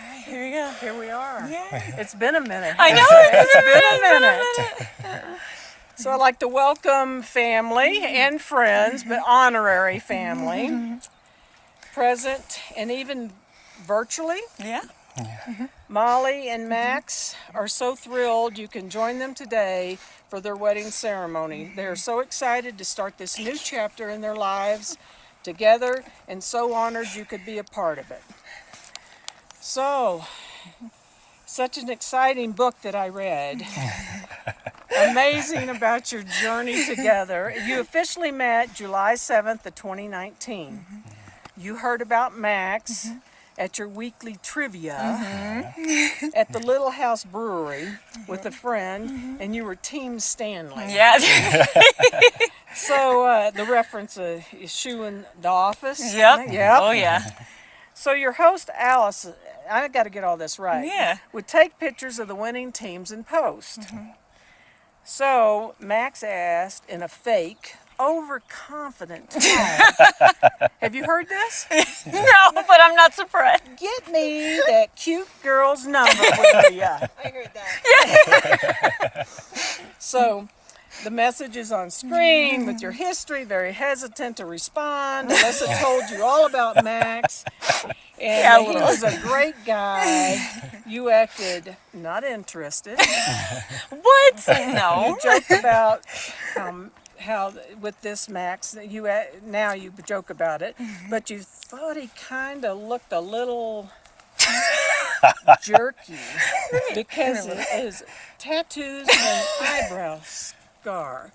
Here we go. Here we are. Yeah. It's been a minute. I know. It's been a minute. So I'd like to welcome family and friends, but honorary family, present and even virtually. Yeah. Molly and Max are so thrilled you can join them today for their wedding ceremony. They are so excited to start this new chapter in their lives together and so honored you could be a part of it. So, such an exciting book that I read. Amazing about your journey together. You officially met July 7th of 2019. You heard about Max at your weekly trivia at the Little House Brewery with a friend, and you were Team Stanley. Yeah. So the reference is Shoe in the Office. Yep. Yep. Oh yeah. So your host, Alice, I got to get all this right, Yeah. would take pictures of the winning teams and post. So Max asked in a fake, overconfident tone, have you heard this? No, but I'm not surprised. Get me that cute girl's number, will ya? I heard that. So the message is on screen with your history, very hesitant to respond. Alyssa told you all about Max. And Yeah, he was a great guy. You acted not interested. What? No. You joked about how with this Max, now you joke about it, but you thought he kind of looked a little jerky because of his tattoos and eyebrow scar.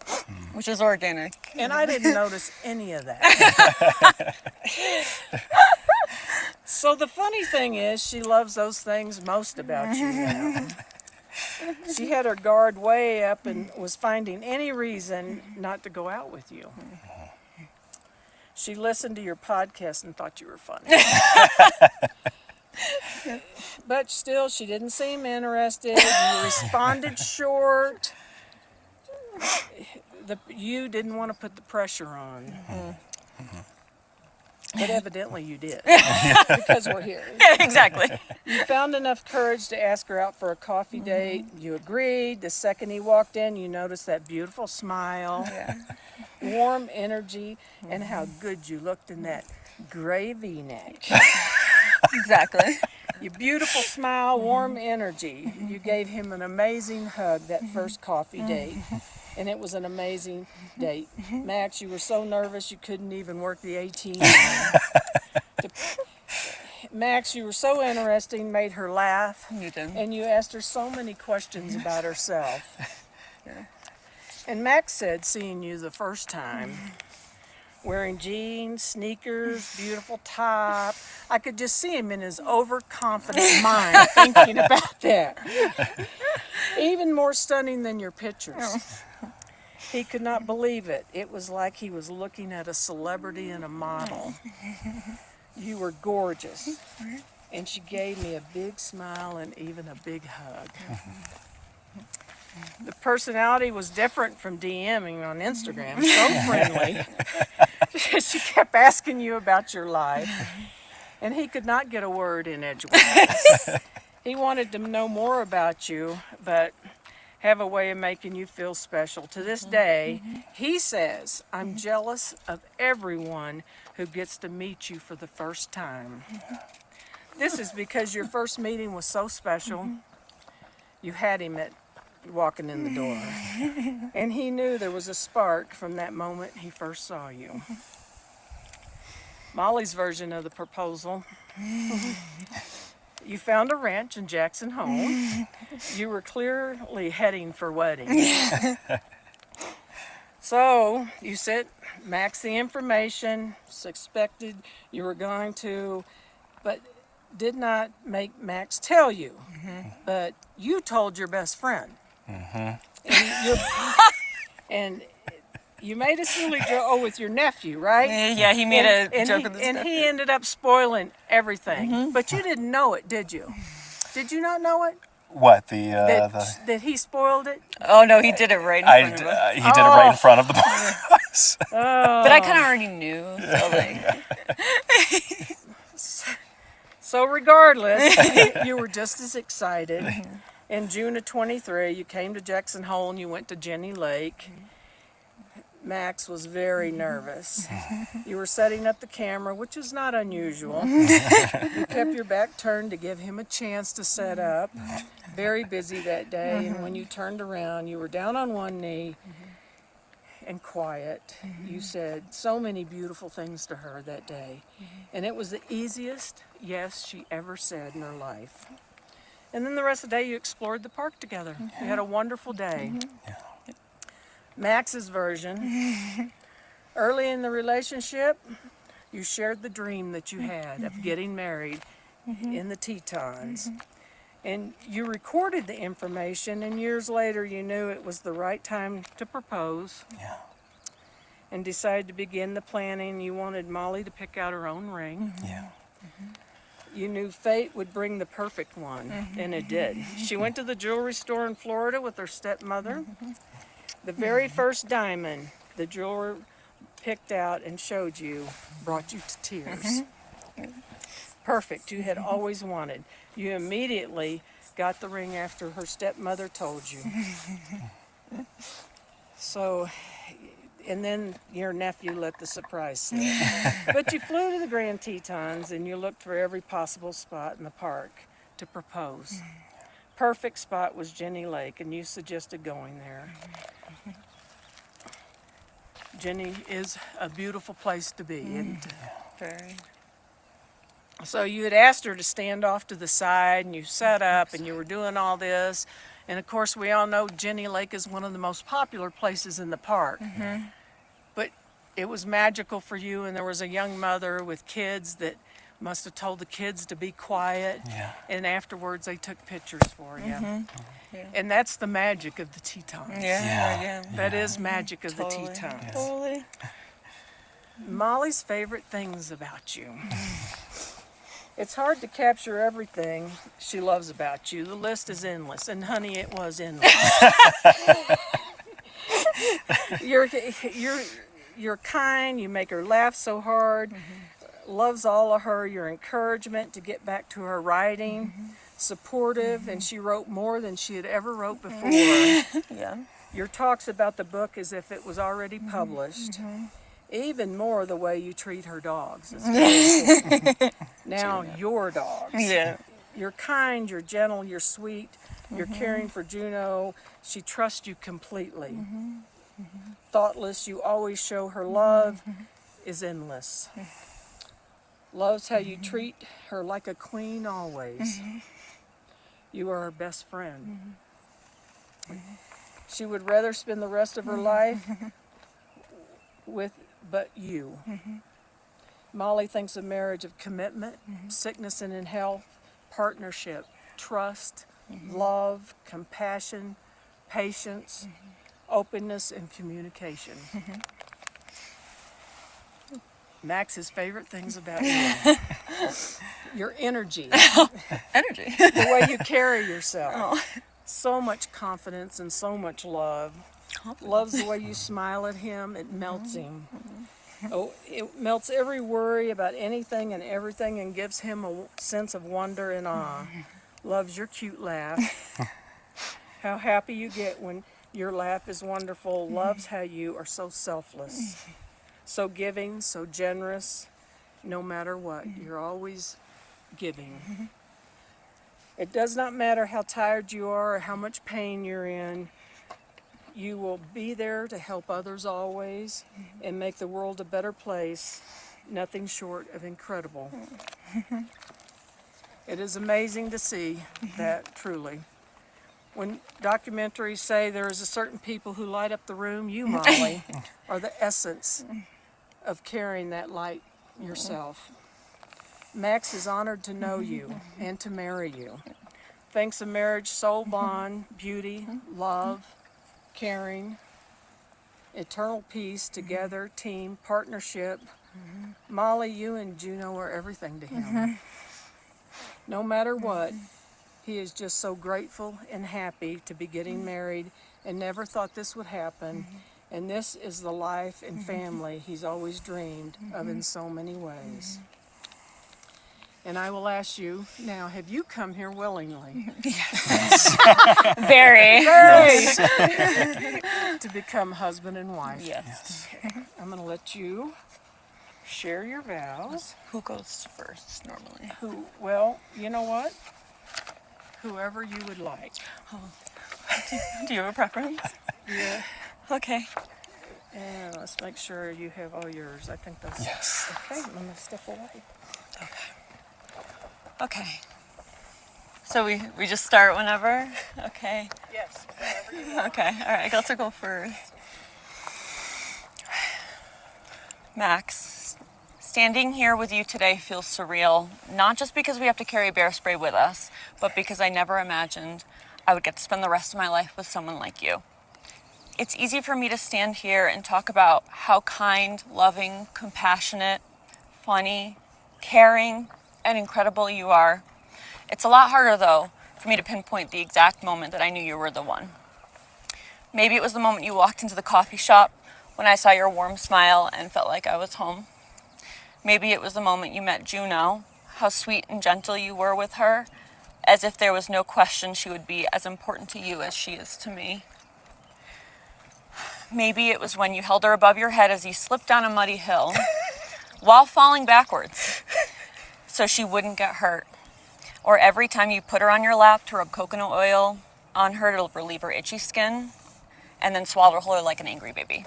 Which is organic. And I didn't notice any of that. So the funny thing is, she loves those things most about you now. She had her guard way up and was finding any reason not to go out with you. She listened to your podcast and thought you were funny. But still, she didn't seem interested. You responded short. You didn't want to put the pressure on. But evidently you did, because we're here. Yeah, exactly. You found enough courage to ask her out for a coffee date. You agreed. The second he walked in, you noticed that beautiful smile, warm energy, and how good you looked in that gray V-neck. Exactly. Your beautiful smile, warm energy. You gave him an amazing hug that first coffee date. And it was an amazing date. Max, you were so nervous you couldn't even work the ATM. Max, you were so interesting, made her laugh. You did. And you asked her so many questions about herself. And Max said, seeing you the first time, wearing jeans, sneakers, beautiful top, I could just see him in his overconfident mind thinking about that. Even more stunning than your pictures. He could not believe it. It was like he was looking at a celebrity and a model. You were gorgeous. And she gave me a big smile and even a big hug. The personality was different from DMing on Instagram, so friendly. She kept asking you about your life. And he could not get a word in edgewise. He wanted to know more about you, but have a way of making you feel special. To this day, he says, I'm jealous of everyone who gets to meet you for the first time. This is because your first meeting was so special. You had him walking in the door. And he knew there was a spark from that moment he first saw you. Molly's version of the proposal. You found a ranch in Jackson Hole. You were clearly heading for wedding. So you sent Max the information, suspected you were going to, but did not make Max tell you. But you told your best friend. And you made a silly joke with your nephew, right? Yeah, he made a joke with his And nephew. he ended up spoiling everything. But you didn't know it, did you? Did you not know it? What That he spoiled it? Oh no, he did it right in front of us. he did it right in front of the boys. But I kind of already knew. So like, So regardless, you were just as excited. In June of 23, you came to Jackson Hole and you went to Jenny Lake. Max was very nervous. You were setting up the camera, which is not unusual. You kept your back turned to give him a chance to set up. Very busy that day, and when you turned around, you were down on one knee and quiet. You said so many beautiful things to her that day, and it was the easiest yes she ever said in her life. And then the rest of the day, you explored the park together. You had a wonderful day. Max's version. Early in the relationship, you shared the dream that you had of getting married in the Tetons. And you recorded the information, and years later you knew it was the right time to propose. Yeah. And decided to begin the planning. You wanted Molly to pick out her own ring. Yeah. You knew fate would bring the perfect one, and it did. She went to the jewelry store in Florida with her stepmother. The very first diamond the jeweler picked out and showed you brought you to tears. Perfect, you had always wanted. You immediately got the ring after her stepmother told you. So, and then your nephew let the surprise slip. But you flew to the Grand Tetons and you looked for every possible spot in the park to propose. Perfect spot was Jenny Lake, and you suggested going there. Jenny is a beautiful place to be. And Very. so you had asked her to stand off to the side, and you set up, and you were doing all this. And of course, we all know Jenny Lake is one of the most popular places in the park. But it was magical for you, and there was a young mother with kids that must have told the kids to be quiet. Yeah. And afterwards, they took pictures for you. And that's the magic of the Tetons. Yeah. That is magic of Totally. the Tetons. Totally. Molly's favorite things about you. It's hard to capture everything she loves about you. The list is endless, and honey, it was endless. You're kind, you make her laugh so hard, loves all of her, your encouragement to get back to her writing, supportive, and she wrote more than she had ever wrote before. Yeah. Your talks about the book as if it was already published. Even more the way you treat her dogs. Is very important. Now, your dogs. Yeah. You're kind, you're gentle, you're sweet, you're caring for Juno. She trusts you completely. Thoughtless, you always show her love is endless. Loves how you treat her like a queen always. You are her best friend. She would rather spend the rest of her life with but you. Molly thinks a marriage of commitment, sickness and in health, partnership, trust, love, compassion, patience, openness, and communication. Max's favorite things about you. Your energy. Energy. The way you carry yourself. So much confidence and so much love. Loves the way you smile at him. It melts him. Oh, it melts every worry about anything and everything and gives him a sense of wonder and awe. Loves your cute laugh. How happy you get when your laugh is wonderful. Loves how you are so selfless. So giving, so generous, no matter what. You're always giving. It does not matter how tired you are or how much pain you're in. You will be there to help others always and make the world a better place, nothing short of incredible. It is amazing to see that, truly. When documentaries say there is a certain people who light up the room, you, Molly, are the essence of carrying that light yourself. Max is honored to know you and to marry you. Thanks a marriage, soul bond, beauty, love, caring, eternal peace, together, team, partnership. Molly, you and Juno are everything to him. No matter what, he is just so grateful and happy to be getting married and never thought this would happen. And this is the life and family he's always dreamed of in so many ways. And I will ask you now, have you come here willingly Very. to become husband and wife? Yes. I'm going to let you share your vows. Who goes first normally? Well, you know what? Whoever you would like. Do you have a preference? Yeah. Okay. And let's make sure you have all yours. I think that's Yes. okay. I'm going to step away. Okay. So we just start whenever? Okay. Yes. Okay. All right. I guess I'll go first. Max, standing here with you today feels surreal, not just because we have to carry bear spray with us, but because I never imagined I would get to spend the rest of my life with someone like you. It's easy for me to stand here and talk about how kind, loving, compassionate, funny, caring, and incredible you are. It's a lot harder, though, for me to pinpoint the exact moment that I knew you were the one. Maybe it was the moment you walked into the coffee shop when I saw your warm smile and felt like I was home. Maybe it was the moment you met Juno, how sweet and gentle you were with her, as if there was no question she would be as important to you as she is to me. Maybe it was when you held her above your head as you slipped down a muddy hill while falling backwards so she wouldn't get hurt. Or every time you put her on your lap to rub coconut oil on her to relieve her itchy skin and then swallowed her like an angry baby.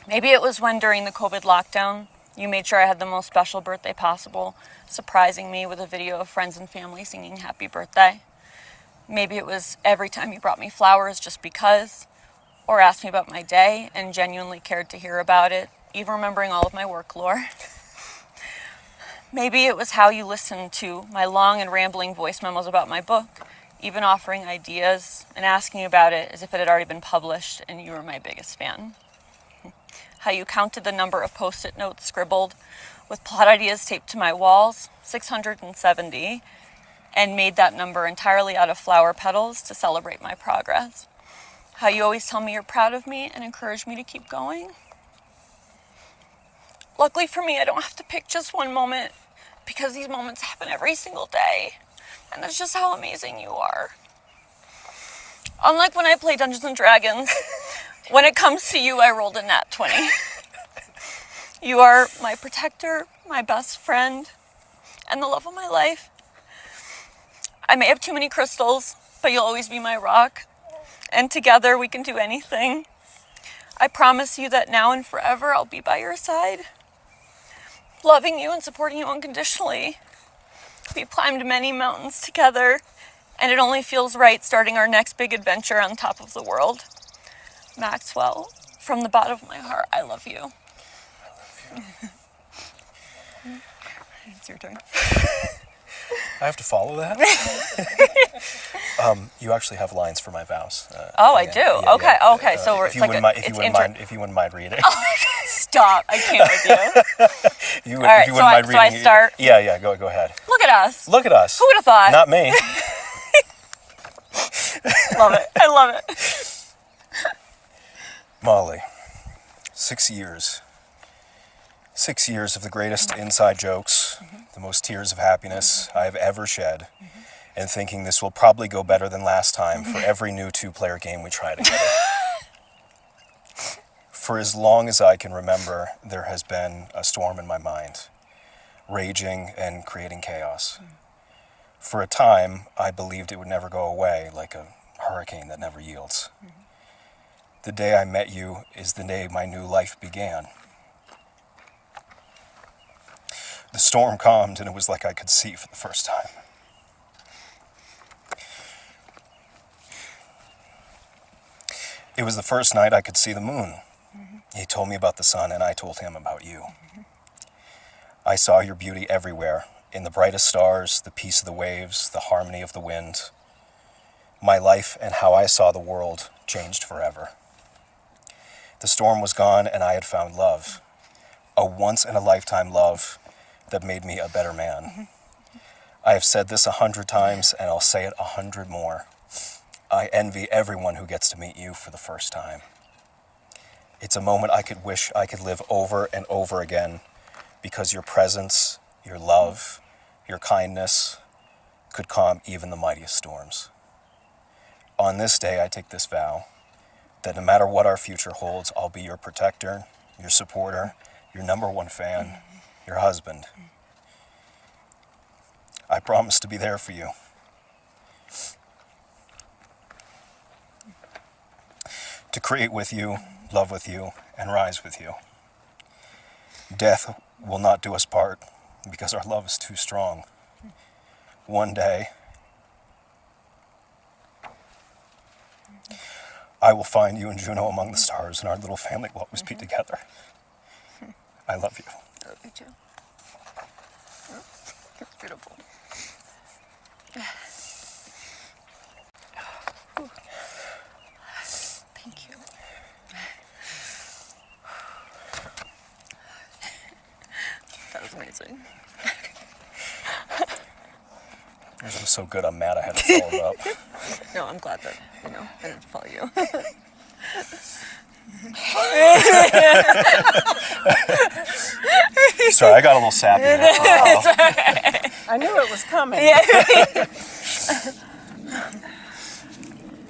Maybe it was when during the COVID lockdown, you made sure I had the most special birthday possible, surprising me with a video of friends and family singing happy birthday. Maybe it was every time you brought me flowers just because, or asked me about my day and genuinely cared to hear about it, even remembering all of my work lore. Maybe it was how you listened to my long and rambling voice memos about my book, even offering ideas and asking about it as if it had already been published and you were my biggest fan. How you counted the number of post-it notes scribbled with plot ideas taped to my walls, 670, and made that number entirely out of flower petals to celebrate my progress. How you always tell me you're proud of me and encourage me to keep going. Luckily for me, I don't have to pick just one moment because these moments happen every single day. And that's just how amazing you are. Unlike when I play Dungeons and Dragons, when it comes to you, I rolled a nat 20. You are my protector, my best friend, and the love of my life. I may have too many crystals, but you'll always be my rock. And together we can do anything. I promise you that now and forever I'll be by your side, loving you and supporting you unconditionally. We've climbed many mountains together, and it only feels right starting our next big adventure on top of the world. Maxwell, from the bottom of my heart, I love you. I love you. It's your turn. I have to follow that? You actually have lines for my vows. I do? Okay, okay. So if you wouldn't mind reading. Oh my God, stop. I can't with you. If you All right, wouldn't mind so I reading. start? Yeah, go ahead. Look at us. Look at us. Who would have thought? Not me. Love it. I love it. Molly, 6 years. 6 years of the greatest inside jokes, the most tears of happiness I have ever shed, and thinking this will probably go better than last time for every new two-player game we try together. For as long as I can remember, there has been a storm in my mind, raging and creating chaos. For a time, I believed it would never go away, like a hurricane that never yields. The day I met you is the day my new life began. The storm calmed, and it was like I could see for the first time. It was the first night I could see the moon. He told me about the sun, and I told him about you. I saw your beauty everywhere, in the brightest stars, the peace of the waves, the harmony of the wind. My life and how I saw the world changed forever. The storm was gone, and I had found love, a once-in-a-lifetime love that made me a better man. I have said this 100 times, and I'll say it 100 more. I envy everyone who gets to meet you for the first time. It's a moment I could wish I could live over and over again, because your presence, your love, Your kindness could calm even the mightiest storms. On this day, I take this vow that no matter what our future holds, I'll be your protector, your supporter, your number one fan, your husband. I promise to be there for you. To create with you, love with you, and rise with you. Death will not do us part because our love is too strong. One day, I will find you and Juno among the stars, and our little family will always be together. I love you. I love you too. That's beautiful. Thank you. That was amazing. It was so good, I'm mad I had to follow it up. No, I'm glad that, I didn't follow you. Sorry, I got a little sappy there. I knew it was coming.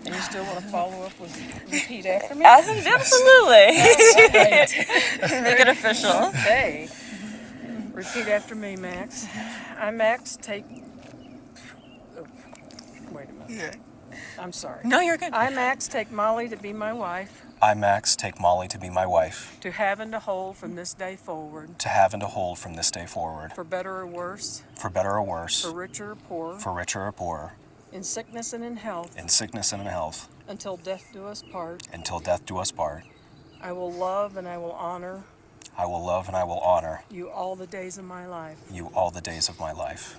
And you still want to follow up with repeat after me? Absolutely. Right. Make it official. Okay. Repeat after me, Max. I, Max, take... Oh, wait a minute. Yeah. I'm sorry. No, you're good. I, Max, take Molly to be my wife, I, Max, take Molly to be my wife, to have and to hold from this day forward, to have and to hold from this day forward, for better or worse, for better or worse, for richer or poorer, for richer or poorer, in sickness and in health, in sickness and in health, until death do us part. until death do us part. I will love and I will honor I will love and I will honor you all the days of my life, you all the days of my life,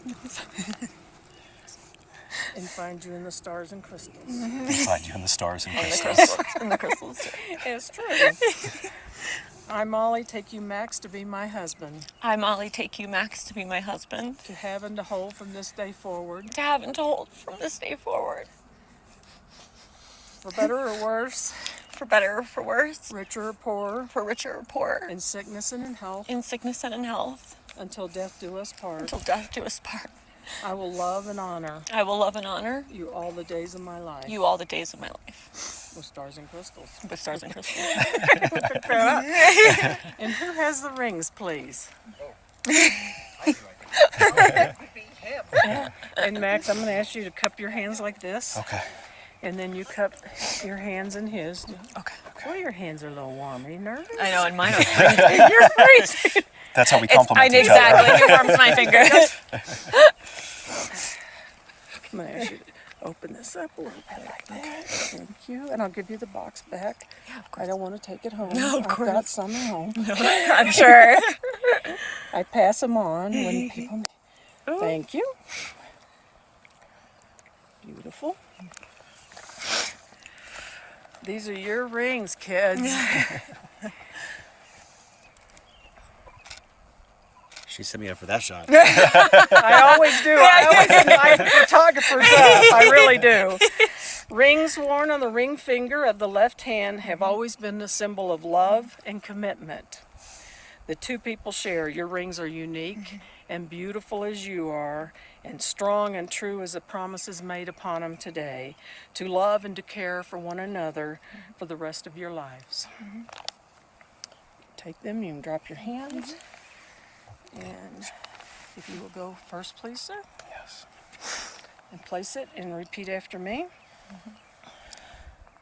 and find you in the stars and crystals. and find you in the stars and crystals. And the crystals too. It's true. I, Molly, take you, Max, to be my husband, I, Molly, take you, Max, to be my husband, to have and to hold from this day forward, to have and to hold from this day forward, for better or worse, for better or for worse, richer or poorer, for richer or poorer, in sickness and in health, in sickness and in health, until death do us part. until death do us part. I will love and honor I will love and honor you all the days of my life, you all the days of my life, with stars and crystals. with stars and crystals. And who has the rings, please? And Max, I'm going to ask you to cup your hands like this, Okay. and then you cup your hands in his. Okay. Well, your hands are a little warm. Are you nervous? I know, and mine are freezing. You're freezing. That's how we I compliment each exactly. other. It warms my fingers. I'm going to ask you to open this up a little bit like that. Thank you. And I'll give you the box back. Yeah, of I don't want to take it home. No, of I've got course. some at home. I'm sure. I pass them on when people. Thank you. Beautiful. These are your rings, kids. She set me up for that shot. I always do. I always invite photographers up. I really do. Rings worn on the ring finger of the left hand have always been the symbol of love and commitment. The two people share. Your rings are unique and beautiful as you are, and strong and true as the promises made upon them today, to love and to care for one another for the rest of your lives. Take them, you can drop your hands. And if you will go first, please, sir. Yes. And place it and repeat after me.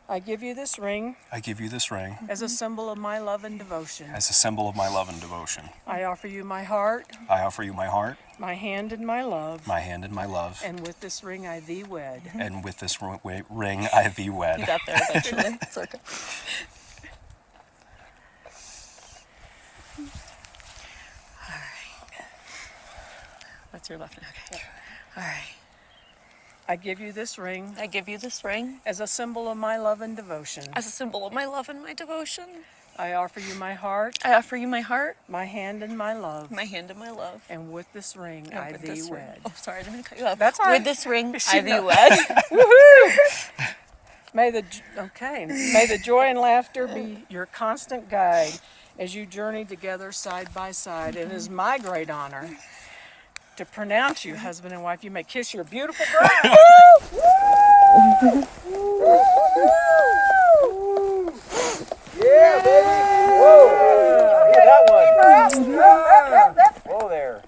I give you this ring I give you this ring as a symbol of my love and devotion. as a symbol of my love and devotion. I offer you my heart, I offer you my heart, my hand, and my love. my hand, and my love. And with this ring I thee wed. And with this ring I thee You wed. got there eventually. It's okay. All right. That's your left hand. Okay. All right. I give you this ring I give you this ring as a symbol of my love and devotion. as a symbol of my love and my devotion. I offer you my heart, I offer you my heart, my hand, and my love. my hand, and my love. And with this ring And I with thee this ring. wed. Oh, sorry, I didn't mean to cut you off. That's all right. With this ring, She I thee knows. wed. May the joy and laughter be your constant guide as you journey together side by side. It is my great honor to pronounce you husband and wife. You may kiss your beautiful bride. Yeah, baby. Whoa. Look at that one. Whoa there.